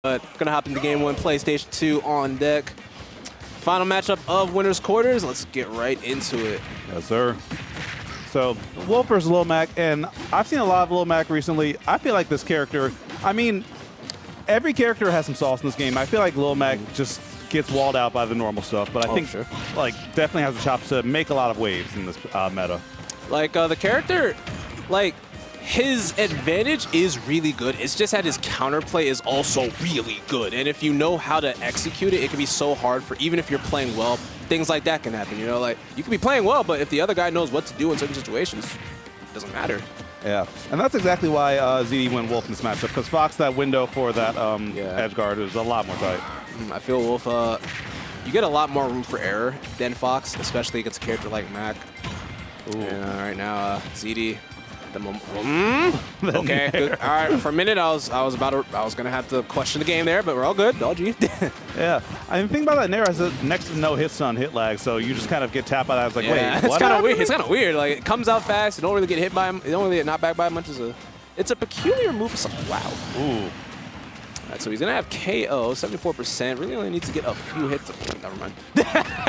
But gonna hop into game one, PlayStation 2 on deck. Final matchup of winners quarters. Let's get right into it. Yes, sir. So, Wolf versus Lil Mac, and I've seen a lot of Lil Mac recently. I feel like this character, I mean, every character has some sauce in this game. I feel like Lil Mac just gets walled out by the normal stuff, but I think sure. like definitely has the chops to make a lot of waves in this meta. Like the character, like his advantage is really good. It's just that his counterplay is also really good. And if you know how to execute it, it can be so hard for, even if you're playing well, things like that can happen. You know, like you can be playing well, but if the other guy knows what to do in certain situations, it doesn't matter. Yeah, and that's exactly why ZD went Wolf in this matchup, because Fox, that window for that edge guard is a lot more tight. I feel Wolf, you get a lot more room for error than Fox, especially against a character like Mac. Ooh. And right now, ZD. Okay, good. All right. For a minute, I was gonna have to question the game there, but we're all good. All G. Yeah, I mean, think about that. Nair has a next to no hits on hit lag, so you just kind of get tapped by that. It's like, yeah, wait, it's what? Kind of weird. It's kind of weird. Like it comes out fast. You don't really get hit by him. You don't really get knocked back by him much. It's a peculiar move. Wow. Ooh. All right, so he's gonna have KO, 74%. Really only needs to get a few hits. Never mind.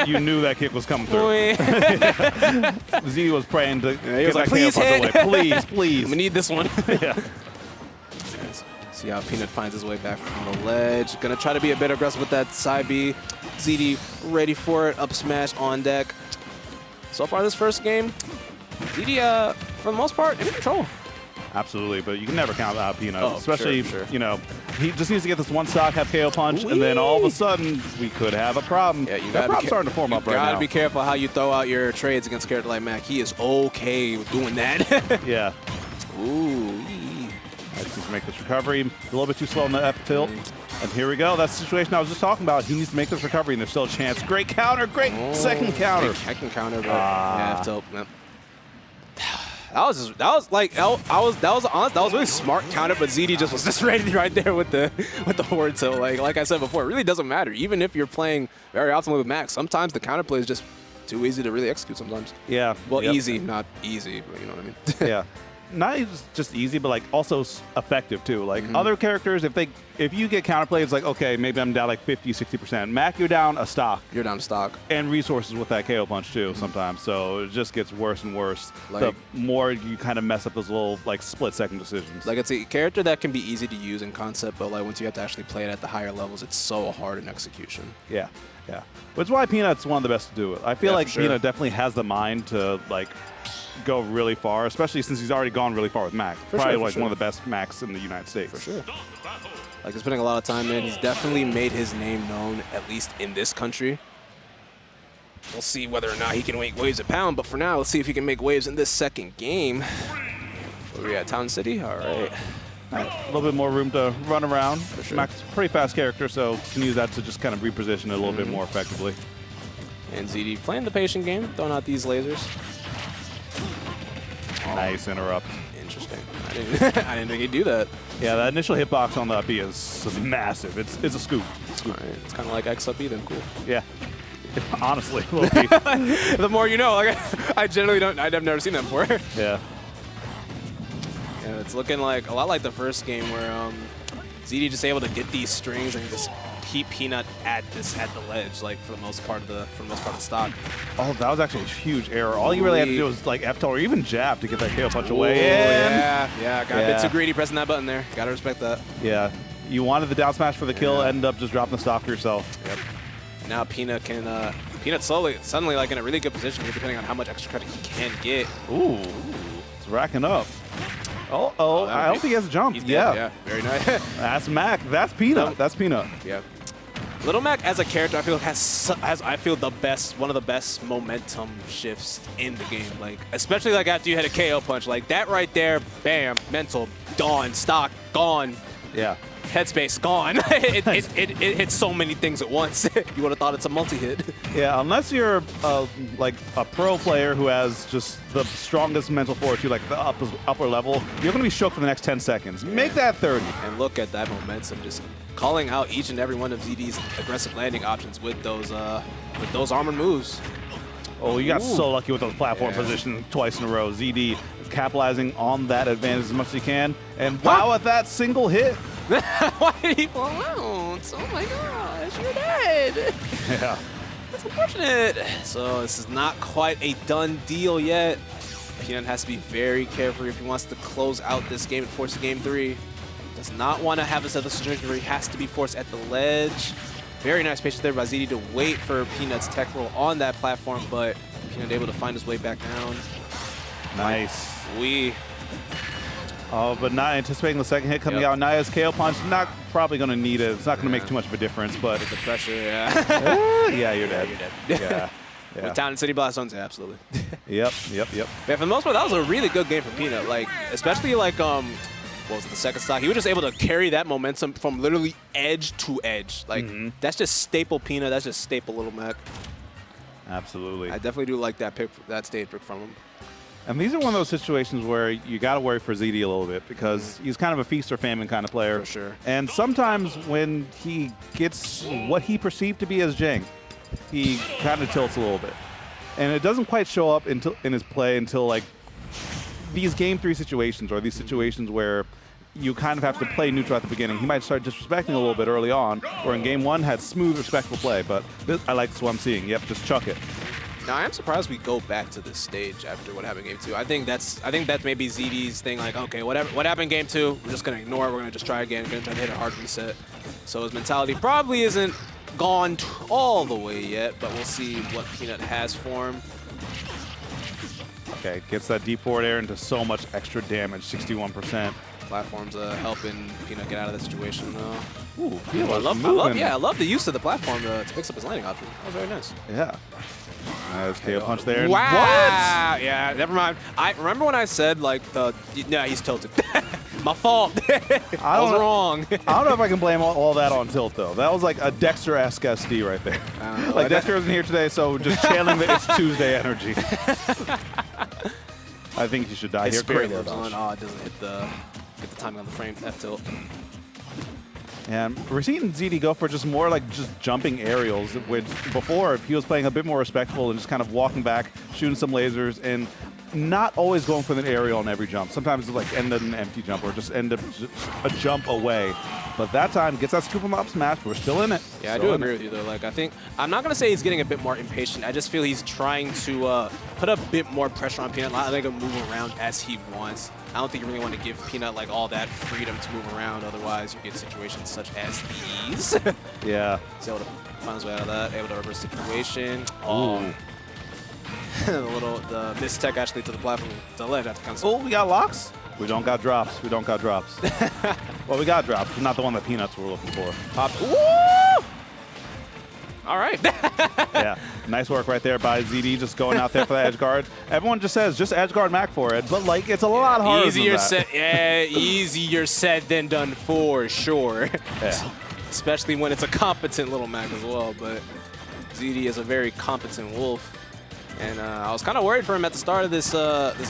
You knew that kick was coming through. Z was praying to he was like, please hit. Away. Please, please. We need this one. Yeah. See how Peanut finds his way back from the ledge. Gonna try to be a bit aggressive with that side B. ZD ready for it. Up smash on deck. So far this first game, ZD, for the most part, in control. Absolutely, but you can never count out Peanut, especially, sure. You know, he just needs to get this one stock, have KO punch, and then all of a sudden, we could have a problem. Yeah, you that problem's starting to form up right now. You gotta be careful how you throw out your trades against a character like Mac. He is okay with doing that. Yeah. Ooh. I just need to make this recovery. A little bit too slow on the F tilt. And here we go. That's the situation I was just talking about. He needs to make this recovery, and there's still a chance. Great counter. Great second counter. Second counter, but yeah, F tilt. Yep. That was really smart counter, but ZD just was just ready right there with the forward tilt. Like I said before, it really doesn't matter. Even if you're playing very optimally with Max, sometimes the counterplay is just too easy to really execute sometimes. Yeah. Well, easy, not easy, but you know what I mean. Yeah. Not just easy, but like also effective too. Like other characters, if you get counterplay, it's like, okay, maybe I'm down like 50, 60%. Mac, you're down a stock. You're down stock. And resources with that KO punch too sometimes. So it just gets worse and worse the more you kind of mess up those little like split second decisions. Like it's a character that can be easy to use in concept, but like once you have to actually play it at the higher levels, it's so hard in execution. Yeah, yeah. Which is why Peanut's one of the best to do it. I feel like Peanut definitely has the mind to like go really far, especially since he's already gone really far with Mac. Probably like one of the best Macs in the United States. For sure. Like he's putting a lot of time in. He's definitely made his name known, at least in this country. We'll see whether or not he can make waves at Pound, but for now, let's see if he can make waves in this second game. Where are we at? Town City? All right. A little bit more room to run around. For sure. Mac's a pretty fast character, so can use that to just kind of reposition it a little bit more effectively. And ZD playing the patient game, throwing out these lasers. Nice interrupt. Interesting. I didn't think he'd do that. Yeah, that initial hitbox on the up B is massive. It's a scoop. All right. It's kind of like X up B then. Cool. Yeah. Honestly, the more you know. Like I generally don't. I've never seen that before. Yeah. Yeah, it's looking like a lot like the first game where ZD just able to get these strings and just keep Peanut at the ledge, like for the most part of the stock. Oh, that was actually a huge error. All you really had to do was like F tilt or even jab to get that KO punch away. Yeah, got a bit too greedy pressing that button there. Gotta respect that. Yeah, you wanted the down smash for the kill, ended up just dropping the stock for yourself. Yep. Now Peanut can suddenly like in a really good position here, depending on how much extra credit he can get. Ooh, it's racking up. Oh, I hope he has a jump. Yeah, very nice. That's Mac. That's Peanut. That's Peanut. Yeah. Little Mac as a character, I feel has one of the best momentum shifts in the game. Like especially like after you hit a KO punch, like that right there, bam, mental gone, stock gone. Yeah. Headspace gone. it hits so many things at once. You would have thought it's a multi-hit. Yeah, unless you're like a pro player who has just the strongest mental fortitude, like the upper level, you're going to be shook for the next 10 seconds. Make that 30. And look at that momentum, just calling out each and every one of ZD's aggressive landing options with those armored moves. Oh, you got so lucky with those platform positions twice in a row. ZD capitalizing on that advantage as much as he can. And wow, at that single hit, Why did he fall out? Oh my gosh, you're dead. Yeah. That's unfortunate. So this is not quite a done deal yet. Peanut has to be very careful if he wants to close out this game and force a game 3. Does not want to have this other situation where he has to be forced at the ledge. Very nice patience there by ZD to wait for Peanut's tech roll on that platform, but Peanut able to find his way back down. Nice. Oh, but not anticipating the second hit coming out. Naya's KO punch, not probably going to need it. It's not going to make too much of a difference, but the pressure, yeah. Yeah, you're dead. You're dead. Yeah. With Town and City Blast on, absolutely. Yep. But for the most part, that was a really good game for Peanut. Like, especially like, what was it, the second stock? He was just able to carry that momentum from literally edge to edge. Like, that's just staple Peanut. That's just staple Little Mac. Absolutely. I definitely do like that pick, that stage pick from him. And these are one of those situations where you got to worry for ZD a little bit because he's kind of a feast or famine kind of player. For sure. And sometimes when he gets what he perceived to be as jank, he kind of tilts a little bit. And it doesn't quite show up in his play until like these game 3 situations or these situations where you kind of have to play neutral at the beginning. He might start disrespecting a little bit early on, or in game 1 had smooth, respectful play. But I like this what I'm seeing. Yep, just chuck it. Now I am surprised we go back to this stage after what happened in game 2. I think that's maybe ZD's thing. Like, okay, what happened in game 2? We're just gonna ignore it. We're gonna just try again. We're gonna try to hit a hard reset. So his mentality probably isn't gone all the way yet, but we'll see what Peanut has for him. Okay, gets that deep forward air into so much extra damage, 61%. Platforms helping Peanut get out of the situation though. Ooh, I love the use of the platform to mix up his landing option. That was very nice. Yeah. Nice KO punch there. Wow. What? Yeah, never mind. I remember when I said like no, he's tilted. My fault. I was wrong. I don't know if I can blame all that on tilt though. That was like a Dexter-esque SD right there. Like Dexter isn't here today, so just channeling the It's Tuesday energy. I think he should die His here. Spirit lives on. Oh, it doesn't hit the timing on the frame F tilt. And we're seeing ZD go for just more like just jumping aerials, which before he was playing a bit more respectful and just kind of walking back, shooting some lasers, and not always going for an aerial on every jump. Sometimes it's like end an empty jump or just end a jump away. But that time gets that scoop him up smash. We're still in it. Yeah, I do agree with you though. Like, I think I'm not gonna say he's getting a bit more impatient. I just feel he's trying to put a bit more pressure on Peanut. I think he'll move around as he wants. I don't think you really want to give Peanut like all that freedom to move around. Otherwise, you get situations such as these. Yeah. He's able to find his way out of that. Able to reverse situation. Oh. the mistech actually to the platform, the ledge at the console. Oh, we got locks? We don't got drops. We don't got drops. Well, we got drops, but not the one that Peanuts were looking for. Woo! All right. Yeah, nice work right there by ZD, just going out there for the edge guard. Everyone just says, just edge guard Mac for it, but like it's a lot harder easier than that. Easier said than done for sure. Yeah. Especially when it's a competent Little Mac as well, but ZD is a very competent wolf. And I was kind of worried for him at the start of this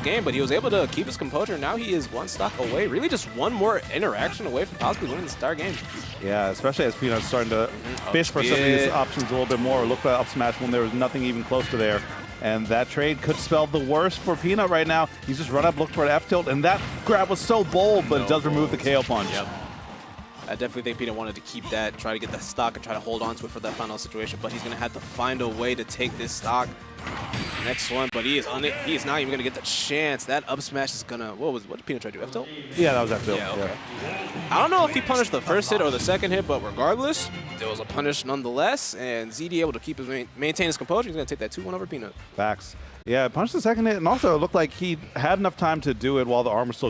game, but he was able to keep his composure. Now he is one stock away, really just one more interaction away from possibly winning the entire game. Yeah, especially as Peanut's starting to fish for some of these options a little bit more, or look for that up smash when there was nothing even close to there. And that trade could spell the worst for Peanut right now. He's just run up, look for an F tilt, and that grab was so bold, but it does remove the KO punch. Yep. I definitely think Peanut wanted to keep that, try to get that stock, and try to hold on to it for that final situation. But he's going to have to find a way to take this stock. Next one, but he is not even going to get the chance. That up smash is going to, what did Peanut try to do, F tilt? Yeah, that was F tilt. Yeah, okay. I don't know if he punished the first hit or the second hit, but regardless, there was a punish nonetheless. And ZD able to keep maintain his composure. He's going to take that 2-1 over Peanut. Facts. Yeah, punched the second hit, and also it looked like he had enough time to do it while the armor still